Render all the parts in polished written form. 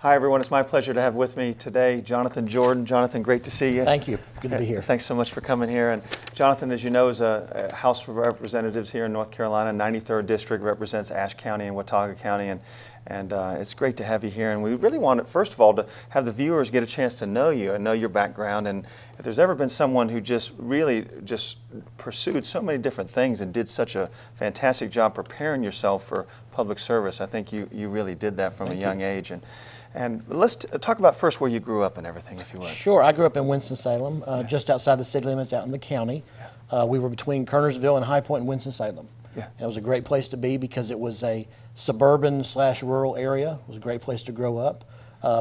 Hi everyone, it's my pleasure to have with me today Jonathan Jordan. Jonathan, great to see you. Thank you, good to be here. Thanks so much for coming here. And Jonathan, as you know, is a House of Representatives here in North Carolina. 93rd District represents Ashe County and Watauga County, and it's great to have you here. And we really want, first of all, to have the viewers get a chance to know you and know your background. And if there's ever been someone who just really pursued so many different things and did such a fantastic job preparing yourself for public service, I think you really did that from a young age. And let's talk about first where you grew up and everything, if you would. Sure. I grew up in Winston-Salem, just outside the city limits out in the county. We were between Kernersville and High Point and Winston-Salem. And it was a great place to be because it was a suburban/rural area. It was a great place to grow up.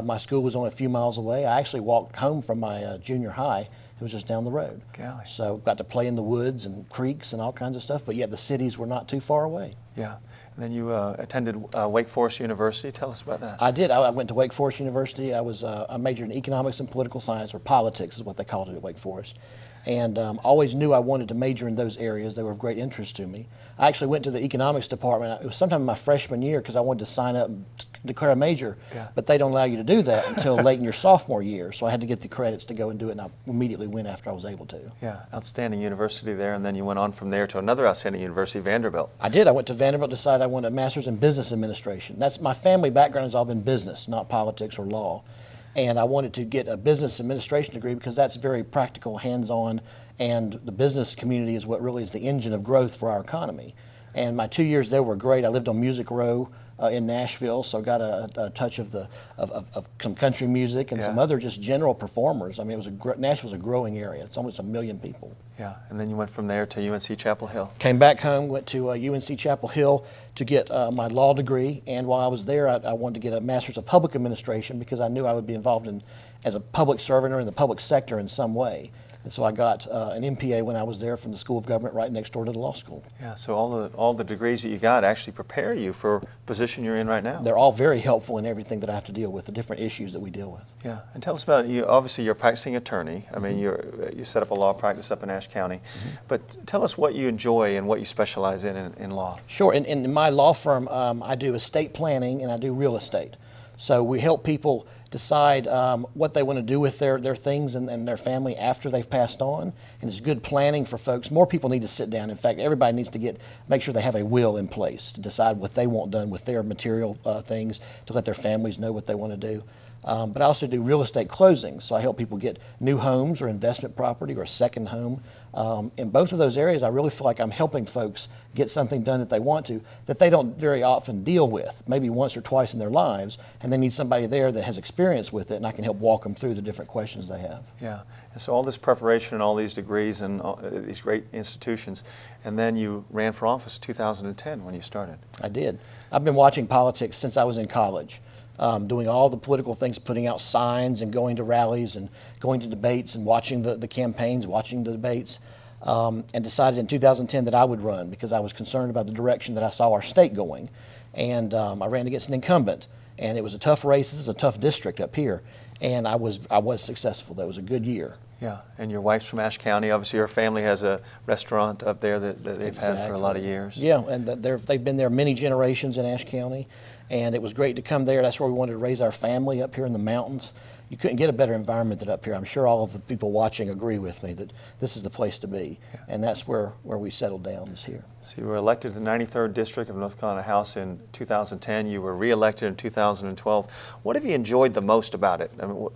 My school was only a few miles away. I actually walked home from my junior high. It was just down the road. Golly. So got to play in the woods and creeks and all kinds of stuff, but yet the cities were not too far away. Yeah. And then you attended Wake Forest University. Tell us about that. I did. I went to Wake Forest University. I was a major in economics and political science, or politics is what they called it at Wake Forest. And always knew I wanted to major in those areas. They were of great interest to me. I actually went to the economics department. It was sometime in my freshman year because I wanted to sign up and declare a major, but they don't allow you to do that until late in your sophomore year. So I had to get the credits to go and do it, and I immediately went after I was able to. Yeah, outstanding university there, and then you went on from there to another outstanding university, Vanderbilt. I did. I went to Vanderbilt, decided I wanted a master's in business administration. That's my family background has all been business, not politics or law. And I wanted to get a business administration degree because that's very practical, hands-on, and the business community is what really is the engine of growth for our economy. And my 2 years there were great. I lived on Music Row in Nashville, so got a touch of some country music and some other just general performers. I mean, Nashville's a growing area. It's almost 1 million people. Yeah, and then you went from there to UNC Chapel Hill. Came back home, went to UNC Chapel Hill to get my law degree, and while I was there, I wanted to get a master's of public administration because I knew I would be involved as a public servant or in the public sector in some way. And so I got an MPA when I was there from the School of Government right next door to the law school. Yeah, so all the degrees that you got actually prepare you for the position you're in right now. They're all very helpful in everything that I have to deal with, the different issues that we deal with. Yeah, and tell us about it. Obviously, you're a practicing attorney. I mean, you set up a law practice up in Ashe County. But tell us what you enjoy and what you specialize in law. Sure. In my law firm, I do estate planning and I do real estate. So we help people decide what they want to do with their things and their family after they've passed on. And it's good planning for folks. More people need to sit down. In fact, everybody needs to make sure they have a will in place to decide what they want done with their material things, to let their families know what they want to do. But I also do real estate closings, so I help people get new homes or investment property or a second home. In both of those areas, I really feel like I'm helping folks get something done that they want to, that they don't very often deal with, maybe once or twice in their lives, and they need somebody there that has experience with it, and I can help walk them through the different questions they have. Yeah, and so all this preparation and all these degrees and these great institutions, and then you ran for office in 2010 when you started. I did. I've been watching politics since I was in college. Doing all the political things, putting out signs and going to rallies and going to debates and watching the campaigns, watching the debates, and decided in 2010 that I would run because I was concerned about the direction that I saw our state going. And I ran against an incumbent, and it was a tough race. This is a tough district up here, and I was successful. That was a good year. Yeah, and your wife's from Ashe County. Obviously, your family has a restaurant up there that they've had for a lot of years. Yeah, and they've been there many generations in Ashe County, and it was great to come there. That's where we wanted to raise our family up here in the mountains. You couldn't get a better environment than up here. I'm sure all of the people watching agree with me that this is the place to be, and that's where we settled down is here. So you were elected to the 93rd District of North Carolina House in 2010. You were re-elected in 2012. What have you enjoyed the most about it? I mean,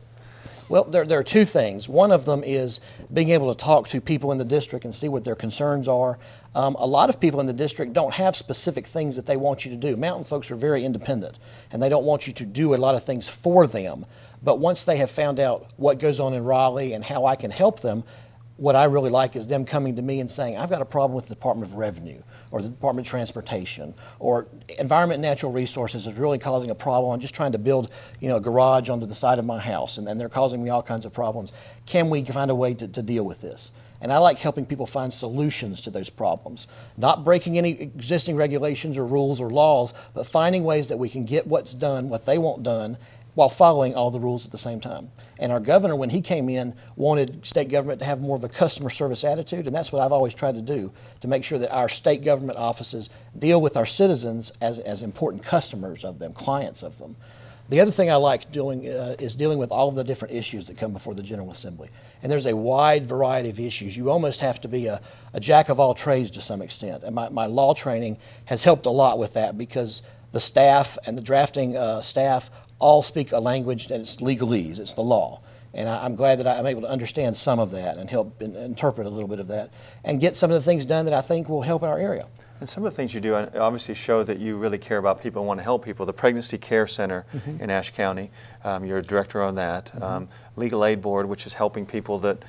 well, there are two things. One of them is being able to talk to people in the district and see what their concerns are. A lot of people in the district don't have specific things that they want you to do. Mountain folks are very independent, and they don't want you to do a lot of things for them. But once they have found out what goes on in Raleigh and how I can help them, what I really like is them coming to me and saying, I've got a problem with the Department of Revenue or the Department of Transportation, or Environment and Natural Resources is really causing a problem. I'm just trying to build, a garage onto the side of my house, and they're causing me all kinds of problems. Can we find a way to deal with this? And I like helping people find solutions to those problems. Not breaking any existing regulations or rules or laws, but finding ways that we can get what's done, what they want done, while following all the rules at the same time. And our governor, when he came in, wanted state government to have more of a customer service attitude, and that's what I've always tried to do, to make sure that our state government offices deal with our citizens as important customers of them, clients of them. The other thing I like doing is dealing with all of the different issues that come before the General Assembly. And there's a wide variety of issues. You almost have to be a jack of all trades to some extent. And my law training has helped a lot with that, because the staff and the drafting staff all speak a language that is legalese, it's the law. And I'm glad that I'm able to understand some of that and help interpret a little bit of that and get some of the things done that I think will help our area. And some of the things you do obviously show that you really care about people and want to help people. The Pregnancy Care Center in Ashe County, you're a director on that. Legal Aid Board, which is helping people that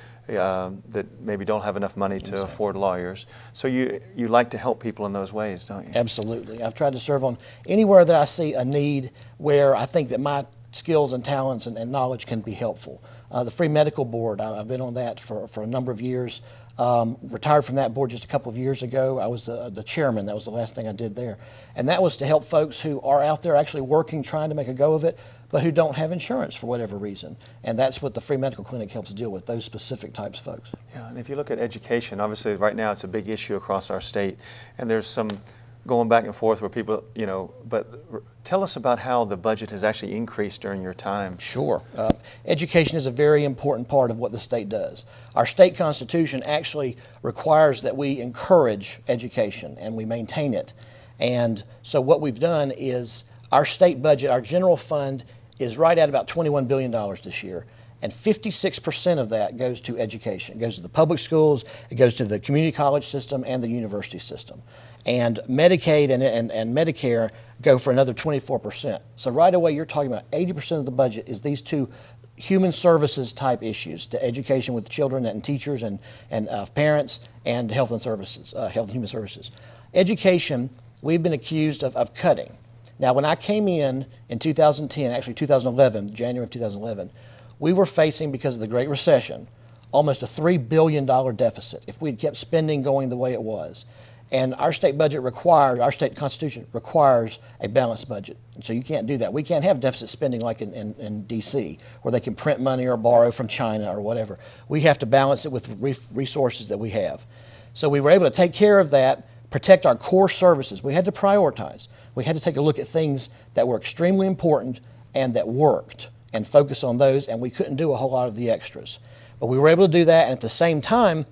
maybe don't have enough money to afford lawyers. So you like to help people in those ways, don't you? Absolutely. I've tried to serve on anywhere that I see a need where I think that my skills and talents and knowledge can be helpful. The Free Medical Board, I've been on that for a number of years. Retired from that board just a couple of years ago. I was the chairman. That was the last thing I did there. And that was to help folks who are out there actually working, trying to make a go of it, but who don't have insurance for whatever reason. And that's what the Free Medical Clinic helps deal with, those specific types of folks. Yeah, and if you look at education, obviously right now it's a big issue across our state, and there's some going back and forth where people, but tell us about how the budget has actually increased during your time. Sure. Education is a very important part of what the state does. Our state constitution actually requires that we encourage education and we maintain it. And so what we've done is our state budget, our general fund, is right at about $21 billion this year. And 56% of that goes to education. It goes to the public schools, it goes to the community college system and the university system. And Medicaid and Medicare go for another 24%. So right away you're talking about 80% of the budget is these two human services type issues, to education with children and teachers and parents, and health and services, health and human services. Education, we've been accused of cutting. Now when I came in 2010, actually 2011, January of 2011, we were facing, because of the Great Recession, almost a $3 billion deficit if we'd kept spending going the way it was. And our state budget requires, our state constitution requires a balanced budget. And so you can't do that. We can't have deficit spending like in DC, where they can print money or borrow from China or whatever. We have to balance it with resources that we have. So we were able to take care of that, protect our core services. We had to prioritize. We had to take a look at things that were extremely important and that worked and focus on those, and we couldn't do a whole lot of the extras. But we were able to do that, and at the same time,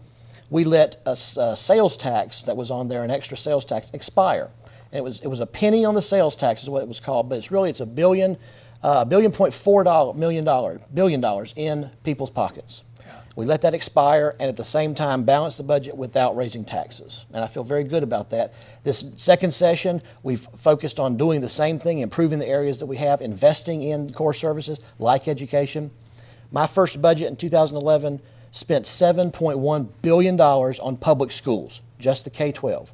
we let a sales tax that was on there, an extra sales tax, expire. And it was a penny on the sales tax is what it was called, but it's $1 billion in people's pockets. Yeah. We let that expire, and at the same time balance the budget without raising taxes. And I feel very good about that. This second session, we've focused on doing the same thing, improving the areas that we have, investing in core services like education. My first budget in 2011 spent $7.1 billion on public schools, just the K-12.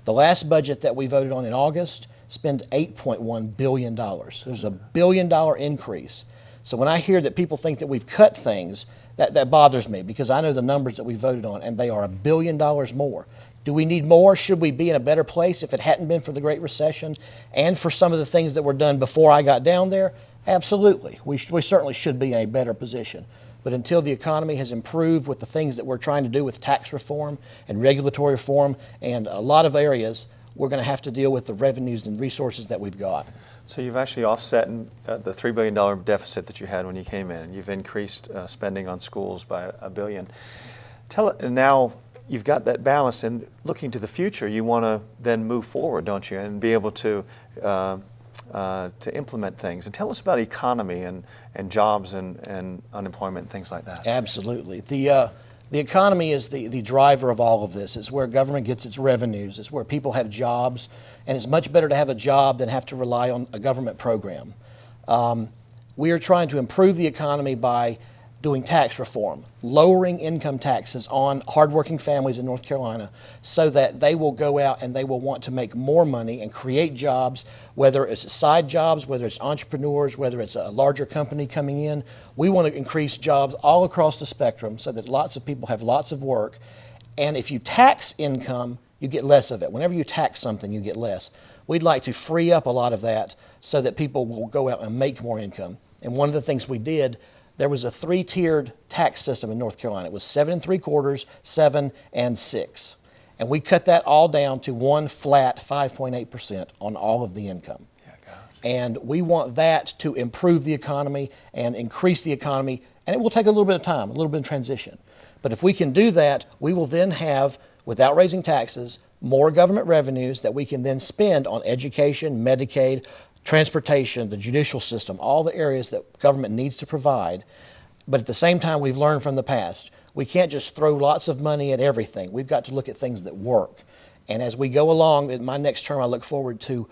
The last budget that we voted on in August spent $8.1 billion. There's a $1 billion increase. So when I hear that people think that we've cut things, that bothers me, because I know the numbers that we voted on, and they are $1 billion more. Do we need more? Should we be in a better place if it hadn't been for the Great Recession and for some of the things that were done before I got down there? Absolutely. We certainly should be in a better position. But until the economy has improved with the things that we're trying to do with tax reform and regulatory reform and a lot of areas, we're going to have to deal with the revenues and resources that we've got. So you've actually offset the $3 billion deficit that you had when you came in, and you've increased spending on schools by $1 billion. And now you've got that balance, and looking to the future, you want to then move forward, don't you, and be able to implement things. And tell us about economy and jobs and unemployment and things like that. Absolutely. The economy is the driver of all of this. It's where government gets its revenues. It's where people have jobs, and it's much better to have a job than have to rely on a government program. We are trying to improve the economy by doing tax reform, lowering income taxes on hardworking families in North Carolina so that they will go out and they will want to make more money and create jobs, whether it's side jobs, whether it's entrepreneurs, whether it's a larger company coming in. We want to increase jobs all across the spectrum so that lots of people have lots of work. And if you tax income, you get less of it. Whenever you tax something, you get less. We'd like to free up a lot of that so that people will go out and make more income. And one of the things we did, there was a 3-tiered tax system in North Carolina. It was 7 3/4, 7, and 6. And we cut that all down to one flat 5.8% on all of the income. Yeah, gosh. And we want that to improve the economy and increase the economy. And it will take a little bit of time, a little bit of transition. But if we can do that, we will then have, without raising taxes, more government revenues that we can then spend on education, Medicaid, transportation, the judicial system, all the areas that government needs to provide. But at the same time, we've learned from the past, we can't just throw lots of money at everything. We've got to look at things that work. And as we go along, in my next term, I look forward to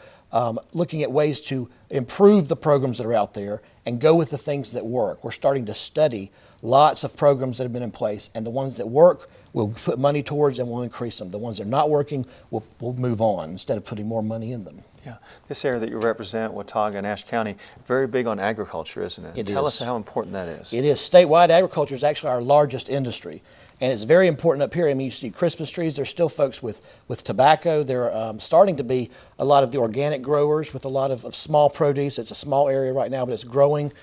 looking at ways to improve the programs that are out there and go with the things that work. We're starting to study lots of programs that have been in place, and the ones that work, we'll put money towards and we'll increase them. The ones that are not working, we'll move on instead of putting more money in them. Yeah, this area that you represent, Watauga and Ashe County, very big on agriculture, isn't it? Tell us how important that is. It is. Statewide, agriculture is actually our largest industry. And it's very important up here. I mean, you see Christmas trees. There's still folks with tobacco. There are starting to be a lot of the organic growers with a lot of small produce. It's a small area right now, but it's growing.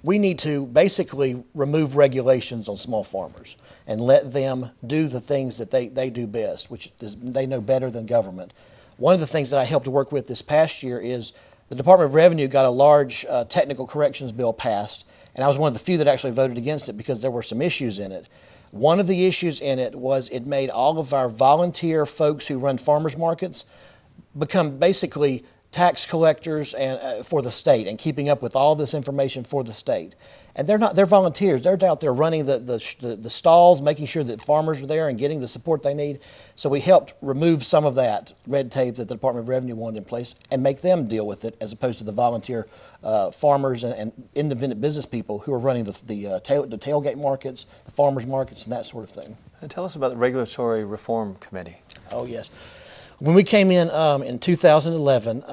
We need to basically remove regulations on small farmers and let them do the things that they do best, which is, they know better than government. One of the things that I helped to work with this past year is the Department of Revenue got a large technical corrections bill passed, and I was one of the few that actually voted against it because there were some issues in it. One of the issues in it was it made all of our volunteer folks who run farmers markets become basically tax collectors and for the state and keeping up with all this information for the state. And they're volunteers. They're out there running the stalls, making sure that farmers are there and getting the support they need. So we helped remove some of that red tape that the Department of Revenue wanted in place and make them deal with it as opposed to the volunteer farmers and independent business people who are running the tailgate markets, the farmers markets, and that sort of thing. And tell us about the Regulatory Reform Committee. Oh, yes. When we came in 2011,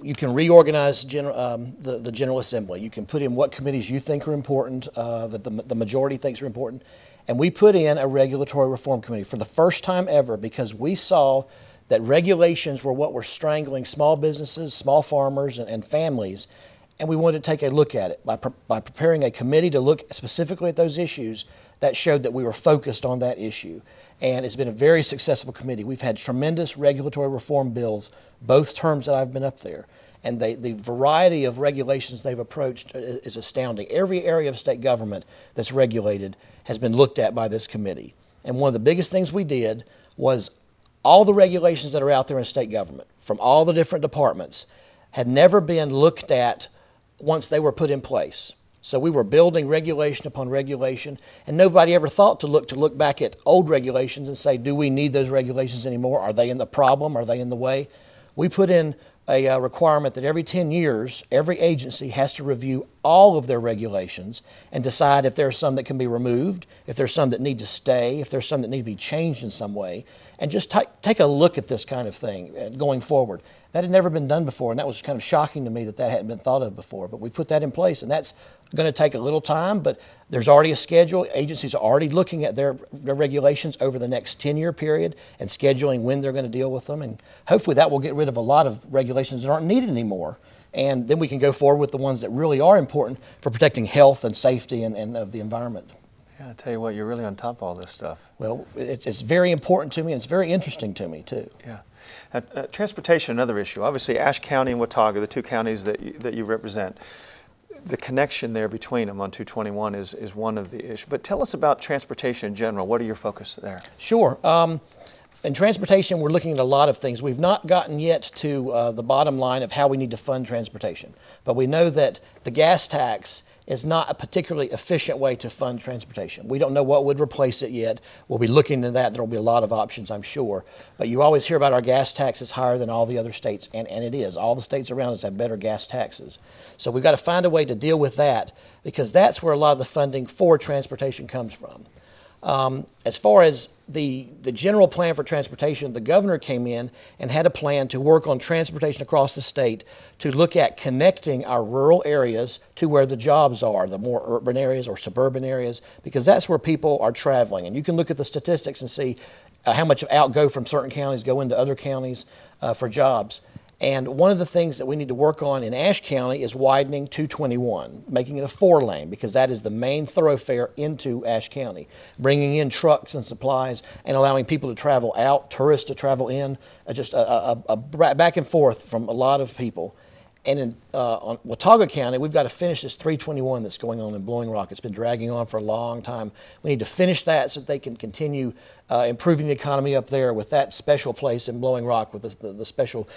you can reorganize the General Assembly. You can put in what committees you think are important, that the majority thinks are important. And we put in a Regulatory Reform Committee for the first time ever because we saw that regulations were what were strangling small businesses, small farmers, and families. And we wanted to take a look at it. By preparing a committee to look specifically at those issues, that showed that we were focused on that issue. And it's been a very successful committee. We've had tremendous regulatory reform bills both terms that I've been up there. And the variety of regulations they've approached is astounding. Every area of state government that's regulated has been looked at by this committee. And one of the biggest things we did was all the regulations that are out there in state government from all the different departments had never been looked at once they were put in place. So we were building regulation upon regulation, and nobody ever thought to look back at old regulations and say, do we need those regulations anymore? Are they in the problem? Are they in the way? We put in a requirement that every 10 years, every agency has to review all of their regulations and decide if there are some that can be removed, if there's some that need to stay, if there's some that need to be changed in some way, and just take a look at this kind of thing going forward. That had never been done before, and that was kind of shocking to me that hadn't been thought of before, but we put that in place, and that's going to take a little time, but there's already a schedule. Agencies are already looking at their regulations over the next 10-year period and scheduling when they're going to deal with them, and hopefully that will get rid of a lot of regulations that aren't needed anymore, and then we can go forward with the ones that really are important for protecting health and safety and of the environment. Yeah, I tell you what, you're really on top of all this stuff. Well, it's very important to me, and it's very interesting to me, too. Yeah. Transportation, another issue. Obviously, Ashe County and Watauga, the two counties that you represent, the connection there between them on 221 is one of the issues. But tell us about transportation in general. What are your focus there? Sure. In transportation, we're looking at a lot of things. We've not gotten yet to the bottom line of how we need to fund transportation. But we know that the gas tax is not a particularly efficient way to fund transportation. We don't know what would replace it yet. We'll be looking into that. There will be a lot of options, I'm sure. But you always hear about our gas tax is higher than all the other states, and it is. All the states around us have better gas taxes. So we've got to find a way to deal with that because that's where a lot of the funding for transportation comes from. As far as the general plan for transportation, the governor came in and had a plan to work on transportation across the state to look at connecting our rural areas to where the jobs are, the more urban areas or suburban areas, because that's where people are traveling. And you can look at the statistics and see how much outgo from certain counties go into other counties for jobs. And one of the things that we need to work on in Ashe County is widening 221, making it a 4-lane, because that is the main thoroughfare into Ashe County, bringing in trucks and supplies and allowing people to travel out, tourists to travel in, just a back and forth from a lot of people. And in on Watauga County, we've got to finish this 321 that's going on in Blowing Rock. It's been dragging on for a long time. We need to finish that so that they can continue improving the economy up there with that special place in Blowing Rock, with the special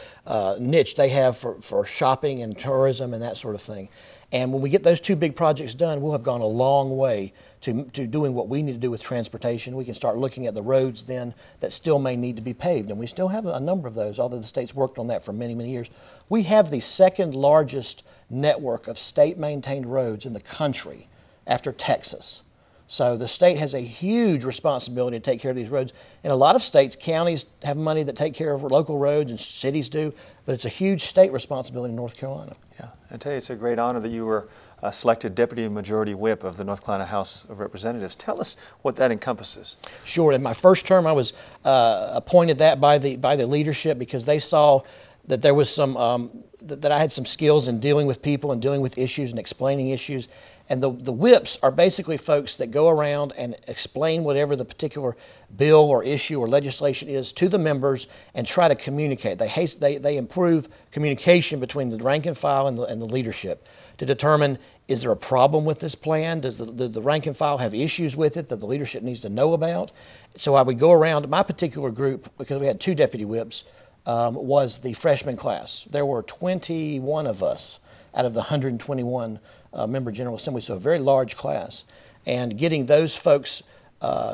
niche they have for shopping and tourism and that sort of thing. And when we get those two big projects done, we'll have gone a long way to doing what we need to do with transportation. We can start looking at the roads then that still may need to be paved. And we still have a number of those, although the state's worked on that for many, many years. We have the second largest network of state-maintained roads in the country after Texas. So the state has a huge responsibility to take care of these roads. In a lot of states, counties have money that take care of local roads and cities do, but it's a huge state responsibility in North Carolina. Yeah, I tell you, it's a great honor that you were selected Deputy Majority Whip of the North Carolina House of Representatives. Tell us what that encompasses. Sure. In my first term, I was appointed that by the leadership because they saw that there was some that I had some skills in dealing with people and dealing with issues and explaining issues. And the whips are basically folks that go around and explain whatever the particular bill or issue or legislation is to the members and try to communicate. They improve communication between the rank and file and the leadership to determine, is there a problem with this plan? Does the rank and file have issues with it that the leadership needs to know about? So I would go around. My particular group, because we had two deputy whips, was the freshman class. There were 21 of us out of the 121 member General Assembly, so a very large class. And getting those folks'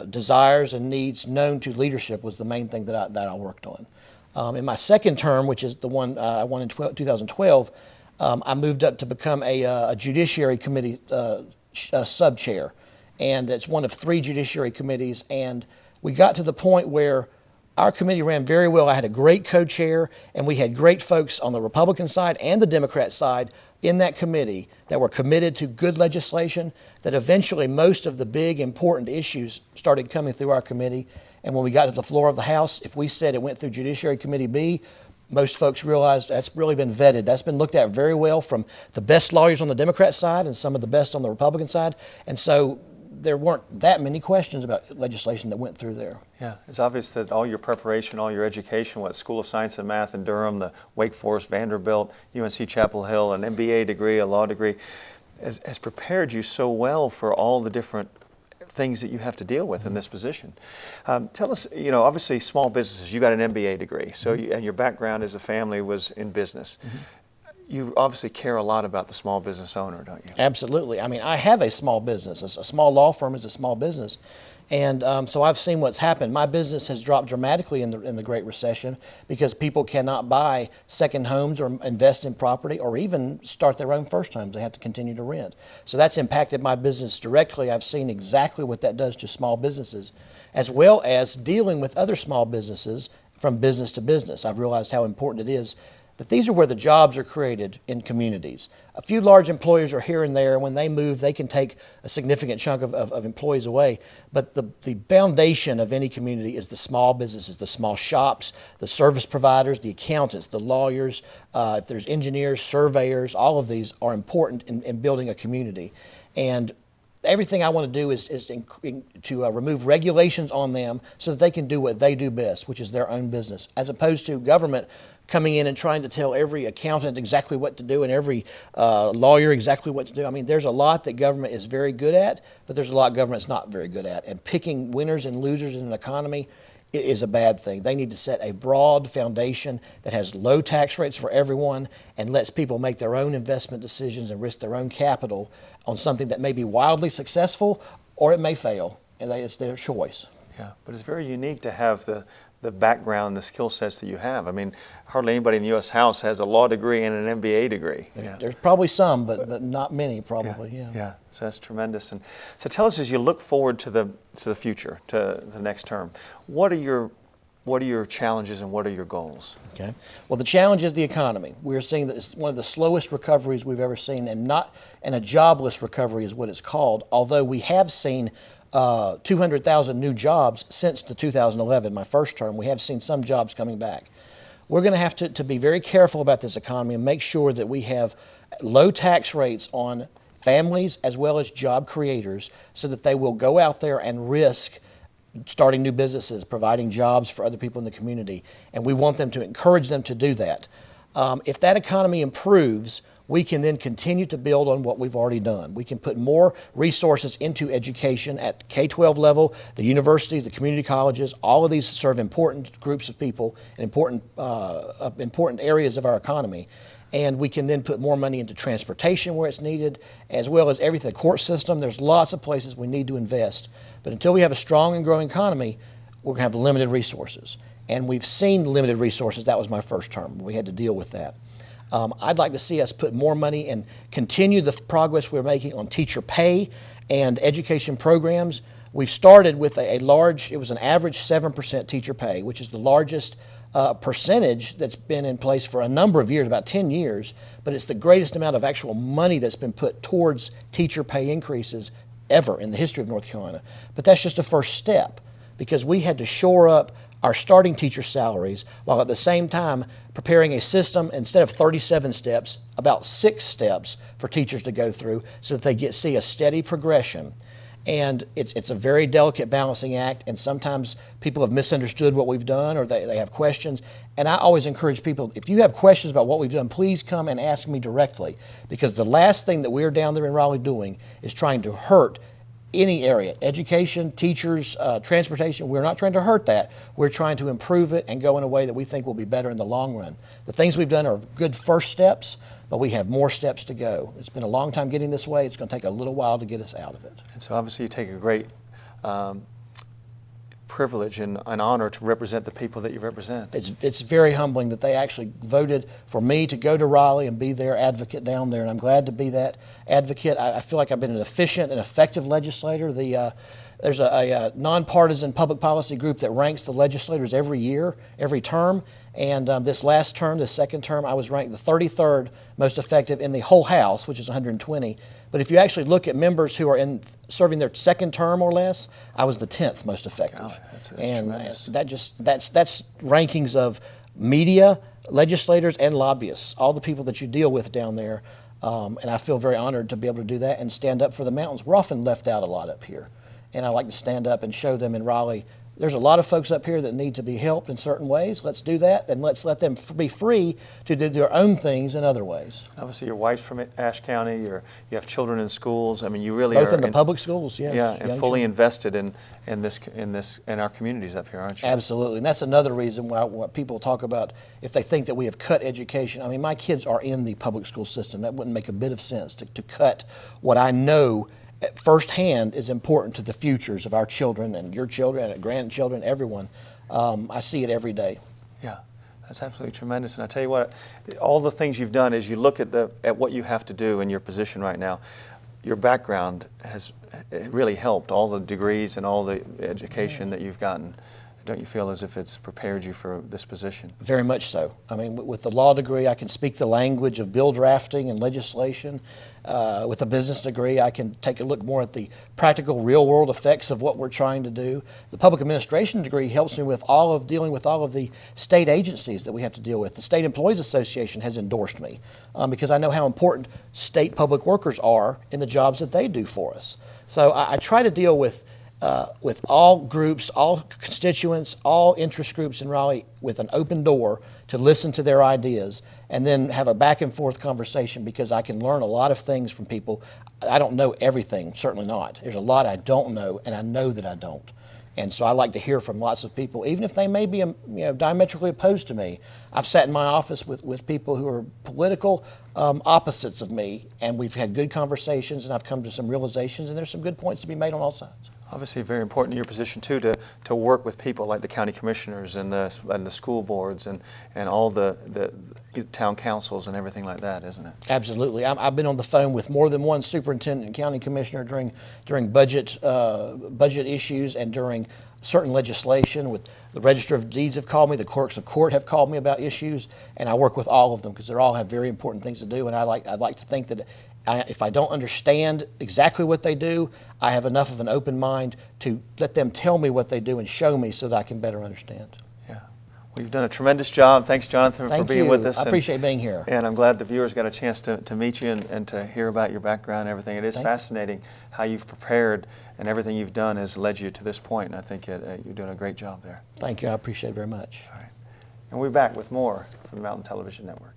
desires and needs known to leadership was the main thing that I worked on. In my second term, which is the one I won in 2012, I moved up to become a Judiciary Committee sub-chair. And it's one of 3 Judiciary Committees. And we got to the point where our committee ran very well. I had a great co-chair, and we had great folks on the Republican side and the Democrat side in that committee that were committed to good legislation, that eventually most of the big important issues started coming through our committee. And when we got to the floor of the House, if we said it went through Judiciary Committee B, most folks realized that's really been vetted. That's been looked at very well from the best lawyers on the Democrat side and some of the best on the Republican side. And so there weren't that many questions about legislation that went through there. Yeah, it's obvious that all your preparation, all your education, what School of Science and Math in Durham, the Wake Forest, Vanderbilt, UNC Chapel Hill, an MBA degree, a law degree, has prepared you so well for all the different things that you have to deal with in this position. Tell us, obviously small businesses, you got an MBA degree, so and your background as a family was in business. You obviously care a lot about the small business owner, don't you? Absolutely. I mean, I have a small business. A small law firm is a small business. And so I've seen what's happened. My business has dropped dramatically in the Great Recession because people cannot buy second homes or invest in property or even start their own first homes. They have to continue to rent. So that's impacted my business directly. I've seen exactly what that does to small businesses, as well as dealing with other small businesses from business to business. I've realized how important it is that these are where the jobs are created in communities. A few large employers are here and there, and when they move, they can take a significant chunk of employees away. But the foundation of any community is the small businesses, the small shops, the service providers, the accountants, the lawyers, if there's engineers, surveyors, all of these are important in building a community. And everything I want to do is to remove regulations on them so that they can do what they do best, which is their own business, as opposed to government coming in and trying to tell every accountant exactly what to do and every lawyer exactly what to do. I mean, there's a lot that government is very good at, but there's a lot government's not very good at. And picking winners and losers in an economy is a bad thing. They need to set a broad foundation that has low tax rates for everyone and lets people make their own investment decisions and risk their own capital on something that may be wildly successful or it may fail, and it's their choice. Yeah, but it's very unique to have the background, the skill sets that you have. I mean, hardly anybody in the U.S. House has a law degree and an MBA degree. There's probably some, but not many, probably. Yeah. So that's tremendous. And so tell us, as you look forward to the future, to the next term, what are your challenges and what are your goals? Okay. Well, the challenge is the economy. We're seeing that it's one of the slowest recoveries we've ever seen, and a jobless recovery is what it's called. Although we have seen 200,000 new jobs since the 2011, my first term. We have seen some jobs coming back. We're going to have to be very careful about this economy and make sure that we have low tax rates on families as well as job creators so that they will go out there and risk starting new businesses, providing jobs for other people in the community. And we want them to encourage them to do that. If that economy improves, we can then continue to build on what we've already done. We can put more resources into education at K-12 level, the universities, the community colleges. All of these serve important groups of people and important areas of our economy. And we can then put more money into transportation where it's needed, as well as everything, the court system. There's lots of places we need to invest. But until we have a strong and growing economy, we're going to have limited resources. And we've seen limited resources. That was my first term. We had to deal with that. I'd like to see us put more money and continue the progress we're making on teacher pay and education programs. We've started with a large, it was an average 7% teacher pay, which is the largest percentage that's been in place for a number of years, about 10 years, but it's the greatest amount of actual money that's been put towards teacher pay increases ever in the history of North Carolina. But that's just a first step, because we had to shore up our starting teacher salaries while at the same time preparing a system, instead of 37 steps, about 6 steps for teachers to go through so that they see a steady progression. And it's a very delicate balancing act, and sometimes people have misunderstood what we've done, or they have questions. And I always encourage people, if you have questions about what we've done, please come and ask me directly, because the last thing that we're down there in Raleigh doing is trying to hurt any area, education, teachers, transportation. We're not trying to hurt that. We're trying to improve it and go in a way that we think will be better in the long run. The things we've done are good first steps, but we have more steps to go. It's been a long time getting this way. It's going to take a little while to get us out of it. And so obviously you take a great privilege and an honor to represent the people that you represent. It's very humbling that they actually voted for me to go to Raleigh and be their advocate down there, and I'm glad to be that advocate. I feel like I've been an efficient and effective legislator. There's a nonpartisan public policy group that ranks the legislators every year, every term, and this last term, the second term, I was ranked the 33rd most effective in the whole House, which is 120. But if you actually look at members who are serving their second term or less, I was the 10th most effective. God, that's and tremendous. That's rankings of media, legislators, and lobbyists, all the people that you deal with down there. And I feel very honored to be able to do that and stand up for the mountains. We're often left out a lot up here, and I like to stand up and show them in Raleigh, there's a lot of folks up here that need to be helped in certain ways. Let's do that, and let's let them be free to do their own things in other ways. Obviously, your wife's from Ashe County. You have children in schools. I mean, you really both are in the public schools. Yes. Yeah, and fully children. invested in our communities up here, aren't you? Absolutely, and that's another reason why people talk about if they think that we have cut education. I mean, my kids are in the public school system. That wouldn't make a bit of sense to cut what I know firsthand is important to the futures of our children and your children and grandchildren, everyone. I see it every day. Yeah, that's absolutely tremendous. And I tell you what, all the things you've done as you look at what you have to do in your position right now, your background has really helped, all the degrees and all the education that you've gotten. Don't you feel as if it's prepared you for this position? Very much so. I mean, with the law degree, I can speak the language of bill drafting and legislation. With a business degree, I can take a look more at the practical, real-world effects of what we're trying to do. The public administration degree helps me with dealing with all of the state agencies that we have to deal with. The State Employees Association has endorsed me because I know how important state public workers are in the jobs that they do for us. So I try to deal with all groups, all constituents, all interest groups in Raleigh with an open door to listen to their ideas and then have a back and forth conversation, because I can learn a lot of things from people. I don't know everything, certainly not. There's a lot I don't know, and I know that I don't. And so I like to hear from lots of people, even if they may be diametrically opposed to me. I've sat in my office with people who are political opposites of me, and we've had good conversations, and I've come to some realizations, and there's some good points to be made on all sides. Obviously, very important in your position too to work with people like the county commissioners and the school boards and all the town councils and everything like that, isn't it? Absolutely. I've been on the phone with more than one superintendent and county commissioner during budget issues and during certain legislation. With the Register of Deeds have called me, the clerks of court have called me about issues, and I work with all of them because they all have very important things to do. And I'd like to think that if I don't understand exactly what they do, I have enough of an open mind to let them tell me what they do and show me so that I can better understand. Yeah. Well, you've done a tremendous job. Thanks, Jonathan, for being with us. I appreciate being here. And I'm glad the viewers got a chance to meet you and to hear about your background and everything. It is fascinating how you've prepared, and everything you've done has led you to this point. And I think you're doing a great job there. Thank you. I appreciate it very much. All right. And we'll be back with more from the Mountain Television Network.